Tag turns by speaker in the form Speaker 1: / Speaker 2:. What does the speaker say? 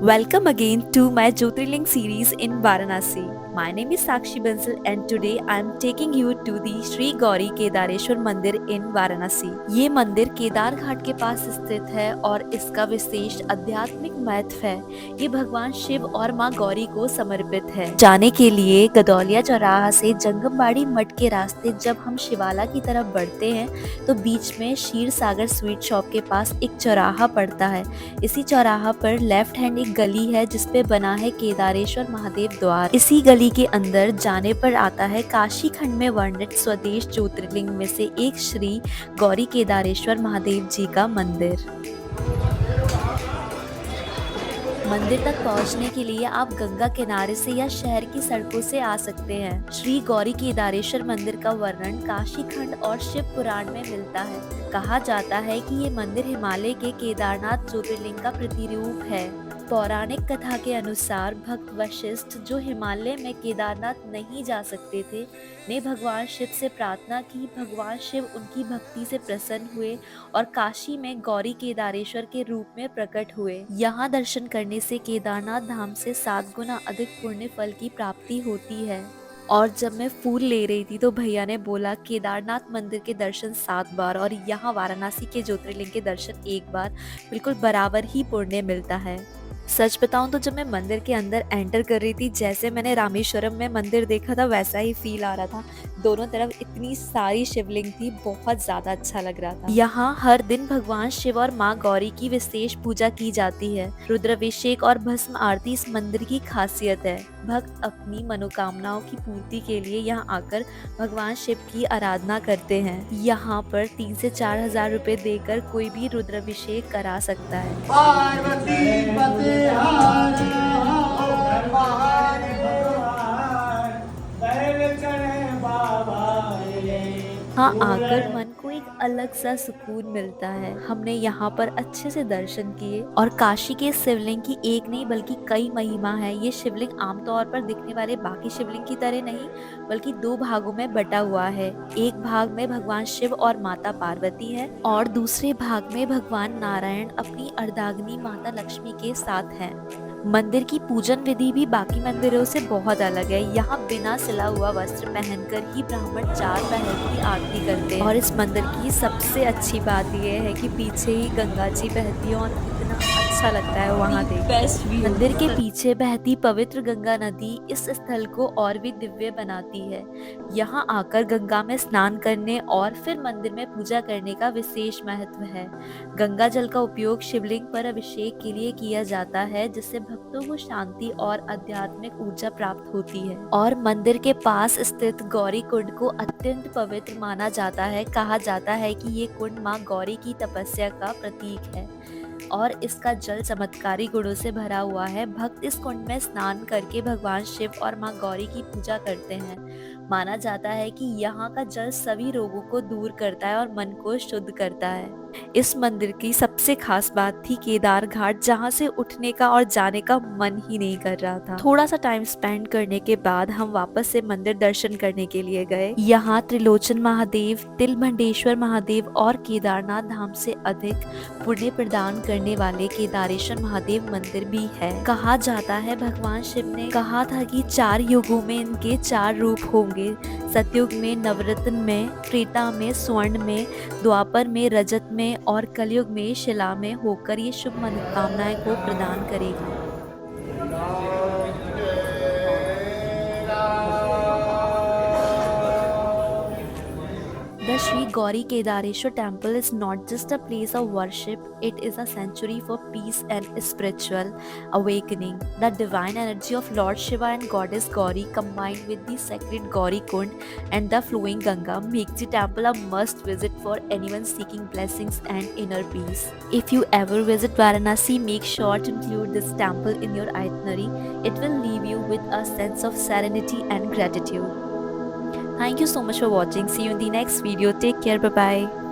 Speaker 1: Welcome again to my Jyotirling series in Varanasi. My name is Sakshi Bansal and today I am taking you to the Sri Gauri Kedareshwar Mandir in Varanasi. ये मंदिर केदार घाट के पास स्थित है और इसका विशेष आध्यात्मिक महत्व है। ये भगवान शिव और मां गौरी को समर्पित है। जाने के लिए गदौलिया चौराहा से जंगमबाड़ी मठ के रास्ते जब हम शिवाला की तरफ बढ़ते हैं तो बीच में क्षीर सागर स्वीट शॉप के पास एक चौराहा पड़ता है। इसी चौराहा पर लेफ्ट हैंड एक गली है जिसपे बना है केदारेश्वर महादेव द्वार। इसी गली के अंदर जाने पर आता है काशी खंड में वर्णित स्वदेश ज्योतिर्लिंग में से एक श्री गौरी केदारेश्वर महादेव जी का मंदिर। मंदिर तक पहुंचने के लिए आप गंगा किनारे से या शहर की सड़कों से आ सकते हैं। श्री गौरी केदारेश्वर मंदिर का वर्णन काशी खंड और शिव पुराण में मिलता है। कहा जाता है कि ये मंदिर हिमालय के केदारनाथ ज्योतिर्लिंग का प्रतिरूप है। पौराणिक कथा के अनुसार भक्त वशिष्ठ जो हिमालय में केदारनाथ नहीं जा सकते थे ने भगवान शिव से प्रार्थना की। भगवान शिव उनकी भक्ति से प्रसन्न हुए और काशी में गौरी केदारेश्वर के रूप में प्रकट हुए। यहाँ दर्शन करने से केदारनाथ धाम से 7 गुना अधिक पुण्य फल की प्राप्ति होती है। और जब मैं फूल ले रही थी तो भैया ने बोला केदारनाथ मंदिर के दर्शन 7 बार और यहाँ वाराणसी के ज्योतिर्लिंग के दर्शन 1 बार, बिल्कुल बराबर ही पुण्य मिलता है। सच बताऊं तो जब मैं मंदिर के अंदर एंटर कर रही थी, जैसे मैंने रामेश्वरम में मंदिर देखा था वैसा ही फील आ रहा था। दोनों तरफ इतनी सारी शिवलिंग थी, बहुत ज्यादा अच्छा लग रहा था। यहाँ हर दिन भगवान शिव और माँ गौरी की विशेष पूजा की जाती है। रुद्राभिषेक और भस्म आरती इस मंदिर की खासियत है। भक्त अपनी मनोकामनाओं की पूर्ति के लिए यहाँ आकर भगवान शिव की आराधना करते हैं। यहाँ पर 3 से 4 हजार रुपए देकर कोई भी रुद्राभिषेक करा सकता है। हाँ, आकर मन को एक अलग सा सुकून मिलता है। हमने यहाँ पर अच्छे से दर्शन किए और काशी के शिवलिंग की एक नहीं बल्कि कई महिमा है। ये शिवलिंग आमतौर पर दिखने वाले बाकी शिवलिंग की तरह नहीं बल्कि 2 भागों में बटा हुआ है। एक भाग में भगवान शिव और माता पार्वती है और दूसरे भाग में भगवान नारायण अपनी अर्धांगिनी माता लक्ष्मी के साथ हैं। मंदिर की पूजन विधि भी बाकी मंदिरों से बहुत अलग है। यहाँ बिना सिला हुआ वस्त्र पहनकर ही ब्राह्मण 4 पहर की आरती करते हैं। और इस मंदिर की सबसे अच्छी बात यह है कि पीछे ही गंगा जी बहती है और इतना अच्छा लगता है वहाँ देख। मंदिर के पीछे बहती पवित्र गंगा नदी इस स्थल को और भी दिव्य बनाती है। यहाँ आकर गंगा में स्नान करने और फिर मंदिर में पूजा करने का विशेष महत्व है। गंगा जल का उपयोग शिवलिंग पर अभिषेक के लिए किया जाता है जिससे भक्तों को शांति और आध्यात्मिक ऊर्जा प्राप्त होती है। और मंदिर के पास स्थित गौरी कुंड को अत्यंत पवित्र माना जाता है। कहा जाता है कि ये कुंड मां गौरी की तपस्या का प्रतीक है और इसका जल चमत्कारी गुणों से भरा हुआ है। भक्त इस कुंड में स्नान करके भगवान शिव और मां गौरी की पूजा करते हैं। माना जाता है कि यहाँ का जल सभी रोगों को दूर करता है और मन को शुद्ध करता है। इस मंदिर की सबसे खास बात थी केदार घाट, जहाँ से उठने का और जाने का मन ही नहीं कर रहा था। थोड़ा सा टाइम स्पेंड करने के बाद हम वापस से मंदिर दर्शन करने के लिए गए। यहाँ त्रिलोचन महादेव, तिलभंडेश्वर महादेव और केदारनाथ धाम से अधिक पुण्य प्रदान करने वाले केदारेश्वर महादेव मंदिर भी है। कहा जाता है भगवान शिव ने कहा था कि 4 युगों में इनके 4 रूप होंगे। सतयुग में नवरत्न में, त्रेता में स्वर्ण में, द्वापर में रजत में और कलयुग में शिला में होकर ये शुभ मनोकामनाएं को प्रदान करेगा। The Sri Gauri Kedareshwar temple is not just a place of worship, it is a sanctuary for peace and spiritual awakening. The divine energy of Lord Shiva and Goddess Gauri combined with the sacred Gauri Kund and the flowing Ganga makes the temple a must visit for anyone seeking blessings and inner peace. If you ever visit Varanasi, make sure to include this temple in your itinerary. It will leave you with a sense of serenity and gratitude. Thank you so much for watching. See you in the next video. Take care. Bye bye.